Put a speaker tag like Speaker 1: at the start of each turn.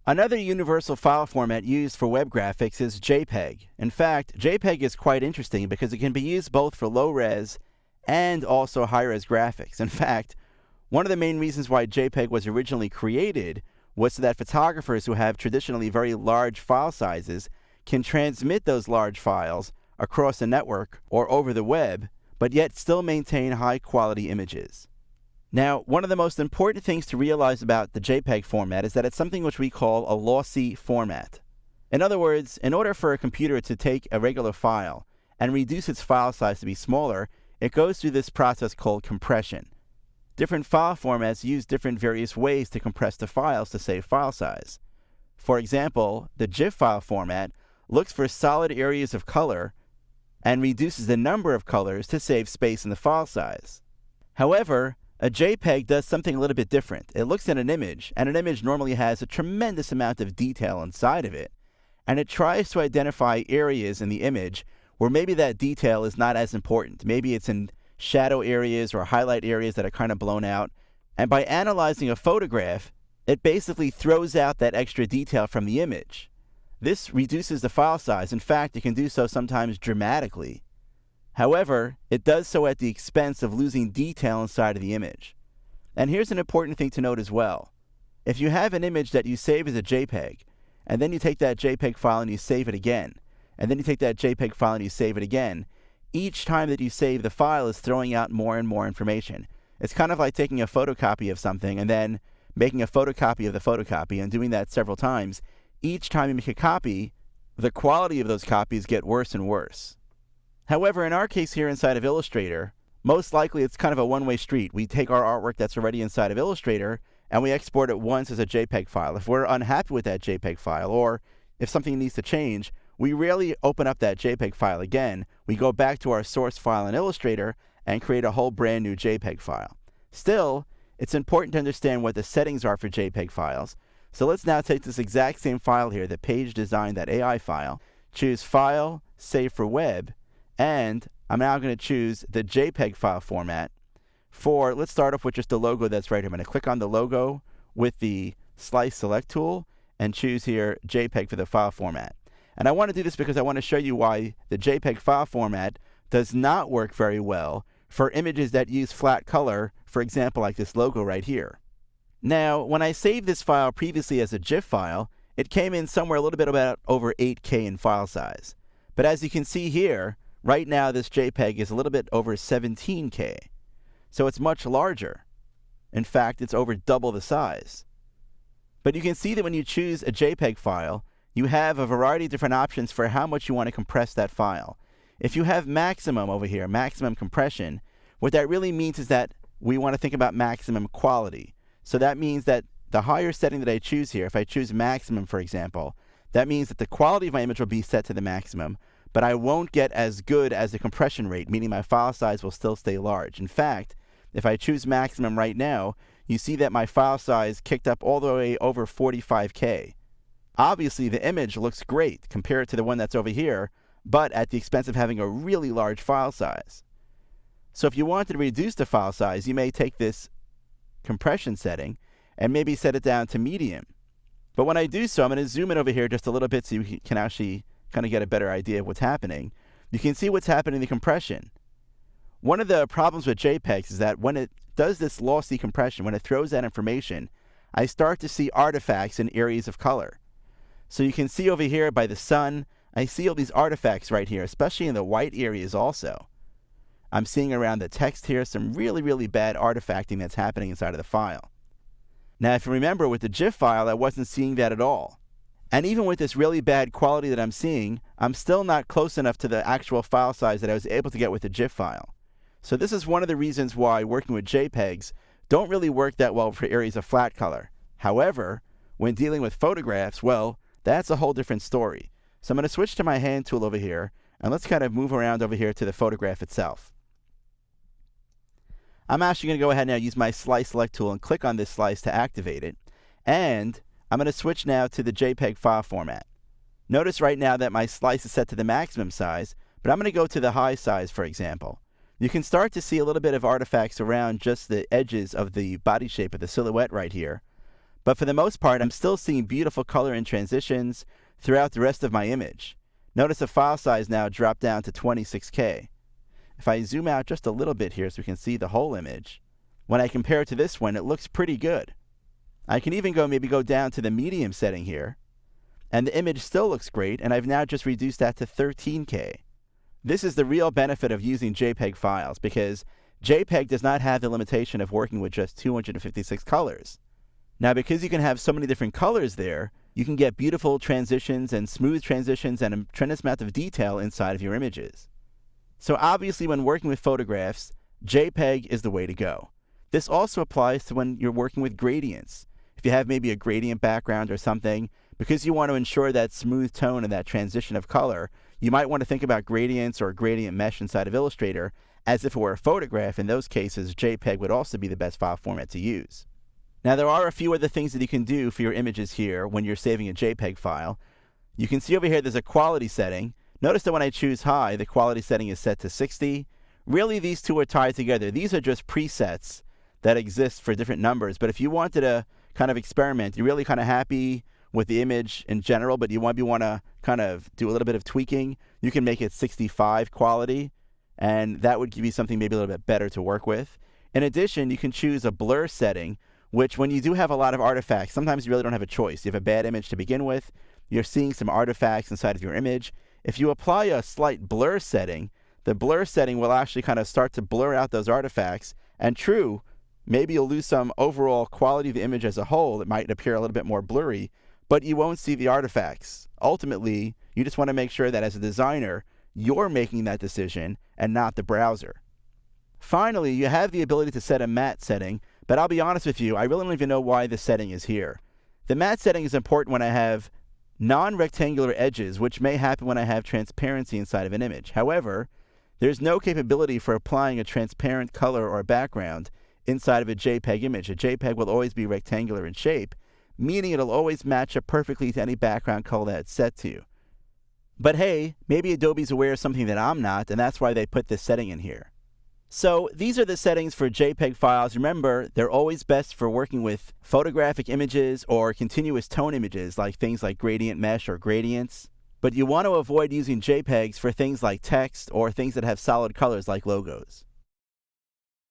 Speaker 1: Another universal file format used for web graphics is JPEG. In fact, JPEG is quite interesting because it can be used both for low-res and also high-res graphics. In fact, one of the main reasons why JPEG was originally created was so that photographers who have traditionally very large file sizes can transmit those large files across a network or over the web, but yet still maintain high-quality images. Now, one of the most important things to realize about the JPEG format is that it's something which we call a lossy format. In other words, in order for a computer to take a regular file and reduce its file size to be smaller, it goes through this process called compression. Different file formats use different various ways to compress the files to save file size. For example, the GIF file format looks for solid areas of color and reduces the number of colors to save space in the file size. However, a JPEG does something a little bit different. It looks at an image, and an image normally has a tremendous amount of detail inside of it, and it tries to identify areas in the image where maybe that detail is not as important. Maybe it's in shadow areas or highlight areas that are kind of blown out, and by analyzing a photograph, it basically throws out that extra detail from the image. This reduces the file size. In fact, it can do so sometimes dramatically. However, it does so at the expense of losing detail inside of the image. And here's an important thing to note as well. If you have an image that you save as a JPEG, and then you take that JPEG file and you save it again, and then you take that JPEG file and you save it again, each time that you save, the file is throwing out more and more information. It's kind of like taking a photocopy of something and then making a photocopy of the photocopy and doing that several times. Each time you make a copy, the quality of those copies get worse and worse. However, in our case here inside of Illustrator, most likely it's kind of a one-way street. We take our artwork that's already inside of Illustrator and we export it once as a JPEG file. If we're unhappy with that JPEG file, or if something needs to change, we rarely open up that JPEG file again. We go back to our source file in Illustrator and create a whole brand new JPEG file. Still, it's important to understand what the settings are for JPEG files. So let's now take this exact same file here, the pagedesign.ai file, choose File, Save for Web, and I'm now going to choose the JPEG file format for, let's start off with just the logo that's right here. I'm going to click on the logo with the Slice Select tool and choose here JPEG for the file format. And I want to do this because I want to show you why the JPEG file format does not work very well for images that use flat color, for example, like this logo right here. Now, when I saved this file previously as a GIF file, it came in somewhere a little bit about over 8K in file size. But as you can see here, right now this JPEG is a little bit over 17K. So it's much larger. In fact, it's over double the size. But you can see that when you choose a JPEG file, you have a variety of different options for how much you want to compress that file. If you have maximum over here, maximum compression, what that really means is that we want to think about maximum quality. So that means that the higher setting that I choose here, if I choose maximum, for example, that means that the quality of my image will be set to the maximum, but I won't get as good as the compression rate, meaning my file size will still stay large. In fact, if I choose maximum right now, you see that my file size kicked up all the way over 45K. Obviously, the image looks great compared to the one that's over here, but at the expense of having a really large file size. So if you wanted to reduce the file size, you may take this compression setting and maybe set it down to medium. But when I do so, I'm going to zoom in over here just a little bit so you can actually kind of get a better idea of what's happening. You can see what's happening in the compression. One of the problems with JPEGs is that when it does this lossy compression, when it throws that information, I start to see artifacts in areas of color. So you can see over here by the sun, I see all these artifacts right here, especially in the white areas also. I'm seeing around the text here some really, really bad artifacting that's happening inside of the file. Now, if you remember, with the GIF file, I wasn't seeing that at all. And even with this really bad quality that I'm seeing, I'm still not close enough to the actual file size that I was able to get with the GIF file. So this is one of the reasons why working with JPEGs don't really work that well for areas of flat color. However, when dealing with photographs, well, that's a whole different story. So I'm going to switch to my hand tool over here, and let's kind of move around over here to the photograph itself. I'm actually going to go ahead now and use my Slice Select tool and click on this slice to activate it. And I'm going to switch now to the JPEG file format. Notice right now that my slice is set to the maximum size, but I'm going to go to the high size, for example. You can start to see a little bit of artifacts around just the edges of the body shape of the silhouette right here. But for the most part, I'm still seeing beautiful color and transitions throughout the rest of my image. Notice the file size now dropped down to 26K. If I zoom out just a little bit here so we can see the whole image, when I compare it to this one, it looks pretty good. I can even maybe go down to the medium setting here, and the image still looks great, and I've now just reduced that to 13K. This is the real benefit of using JPEG files, because JPEG does not have the limitation of working with just 256 colors. Now, because you can have so many different colors there, you can get beautiful transitions and smooth transitions and a tremendous amount of detail inside of your images. So obviously, when working with photographs, JPEG is the way to go. This also applies to when you're working with gradients. If you have maybe a gradient background or something, because you want to ensure that smooth tone and that transition of color, you might want to think about gradients or gradient mesh inside of Illustrator as if it were a photograph. In those cases, JPEG would also be the best file format to use. Now, there are a few other things that you can do for your images here when you're saving a JPEG file. You can see over here there's a quality setting. Notice that when I choose high, the quality setting is set to 60. Really, these two are tied together. These are just presets that exist for different numbers. But if you wanted to kind of experiment, you're really kind of happy with the image in general, but you want to kind of do a little bit of tweaking, you can make it 65 quality, and that would give you something maybe a little bit better to work with. In addition, you can choose a blur setting, which when you do have a lot of artifacts, sometimes you really don't have a choice. You have a bad image to begin with, you're seeing some artifacts inside of your image. If you apply a slight blur setting, the blur setting will actually kind of start to blur out those artifacts, and true, maybe you'll lose some overall quality of the image as a whole. It might appear a little bit more blurry, but you won't see the artifacts. Ultimately, you just want to make sure that as a designer, you're making that decision and not the browser. Finally, you have the ability to set a matte setting, but I'll be honest with you, I really don't even know why this setting is here. The matte setting is important when I have non-rectangular edges, which may happen when I have transparency inside of an image. However, there's no capability for applying a transparent color or background inside of a JPEG image. A JPEG will always be rectangular in shape, meaning it'll always match up perfectly to any background color that it's set to. But hey, maybe Adobe's aware of something that I'm not, and that's why they put this setting in here. So these are the settings for JPEG files. Remember, they're always best for working with photographic images or continuous tone images like things like gradient mesh or gradients. But you want to avoid using JPEGs for things like text or things that have solid colors like logos.